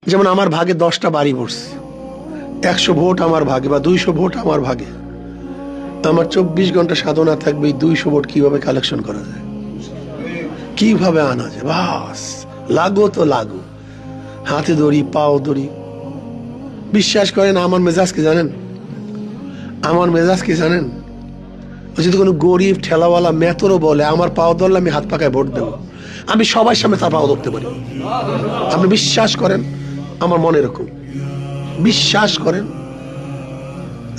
যেমন আমার ভাগে 10টা বাড়ি পড়ছে, 100 ভোট আমার ভাগে বা 200 ভোট আমার ভাগে। আমার 24 ঘন্টা সাধনা থাকবে এই 200 ভোট কিভাবে কালেকশন করা যায়, কিভাবে আনা যায়। বাস লাগো তো লাগো, হাতে দড়ি পাও দড়ি। বিশ্বাস করেন আমার মেজাজ কি জানেন? আমার মেজাজ কি জানেন? যদি কোনো গরিব ঠেলাওয়ালা মেতরও বলে আমার পাও ধরলে আমি হাত পাকায় ভোট দেবো, আমি সবার সামনে তার পাও ধরতে পারি। আপনি বিশ্বাস করেন আমার মনে এরকম, বিশ্বাস করেন।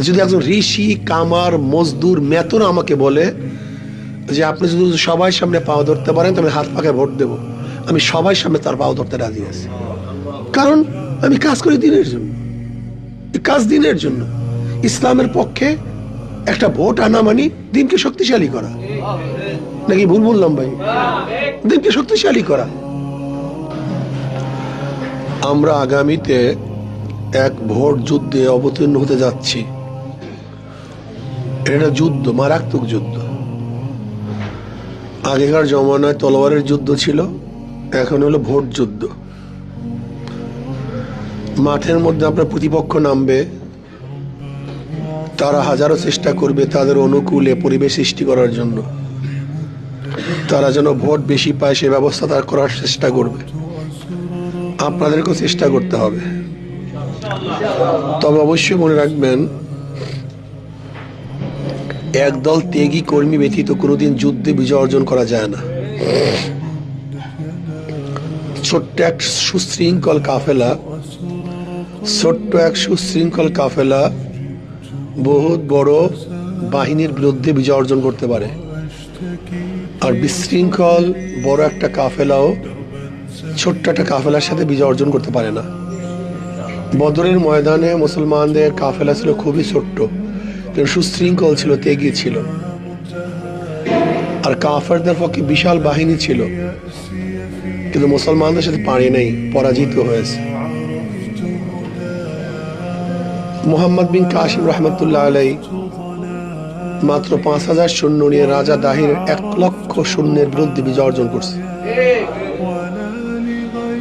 যদি একজন ঋষি কামার মজদুর মেতর আমাকে বলে যে আপনি যদি সবাই সামনে পাও ধরতে পারেন তো আমি হাত পাকায় ভোট দেবো, আমি সবাই সামনে তার পাও ধরতে রাজি আছি। কারণ আমি কাজ করি দিনের জন্য, কাজ দিনের জন্য। ইসলামের পক্ষে একটা ভোট আনা মানে দিনকে শক্তিশালী করা, নাকি ভুল বললাম ভাই? দিনকে শক্তিশালী করা। আমরা আগামীতে এক ভোট যুদ্ধে অবতীর্ণ হতে যাচ্ছি। এটা যুদ্ধ, মারাত্মক যুদ্ধ। আগেকার জমানায় তলোয়ারের যুদ্ধ ছিল, এখন হলো ভোট যুদ্ধ। মাঠের মধ্যে আপনার প্রতিপক্ষ নামবে, তারা হাজারো চেষ্টা করবে তাদের অনুকূলে পরিবেশ সৃষ্টি করার জন্য, তারা যেন ভোট বেশি পায় সে ব্যবস্থা তারা করার চেষ্টা করবে। আপনাদেরকেও চেষ্টা করতে হবে। তবে অবশ্যই মনে রাখবেন, একদল ত্যাগী কর্মী ব্যতীত কোনোদিন যুদ্ধে বিজয় অর্জন করা যায় না। ছোট্ট এক সুশৃঙ্খল কাফেলা বহুত বড় বাহিনীর বিরুদ্ধে বিজয় অর্জন করতে পারে। আর বিশৃঙ্খল বড় একটা কাফেলাও ছোট্ট একটা কাফেলার সাথে বিজয় অর্জন করতে পারে না। বদরের ময়দানে মুসলমানদের কাফেলা ছিল খুবই ছোট্ট, কিন্তু সুশৃঙ্খল ছিল, ত্যাগী ছিল। আর কাফেরদের পক্ষে বিশাল বাহিনী ছিল, কিন্তু মুসলমানদের সাথে পারে নাই, পরাজিত হয়েছে। মুহাম্মদ বিন কাসিম রহমতুল্লাহ আলাইহি মাত্র 5000 সৈন্য নিয়ে রাজা দাহিরের 1 লক্ষ সৈন্যের বিরুদ্ধে বিজয় অর্জন করছে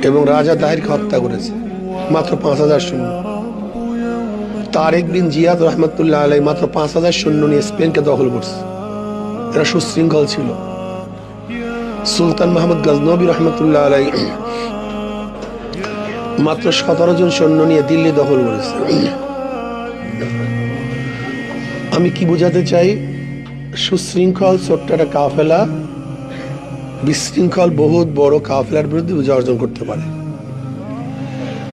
এবং রাজা দাহিরকে হত্যা করেছে। মাত্র 5000 সৈন্য। তারেক বিন জিয়াদ রহমতুল্লাহ আলাইহি মাত্র 5000 সৈন্য নিয়ে স্পেনকে দখল করছে। এরা সুশৃঙ্খল ছিল। সুলতান মাহমুদ গজনবী রহমতুল্লাহ আলাইহি মাত্র 17 জন সৈন্য নিয়ে দিল্লি দখল করেছে। আমি কি বোঝাতে চাই? সুশৃঙ্খল ছোট্ট একটা কাফেলা বিশৃঙ্খল বহুত বড় কাফেলার বিরুদ্ধে বিজয় অর্জন করতে পারে।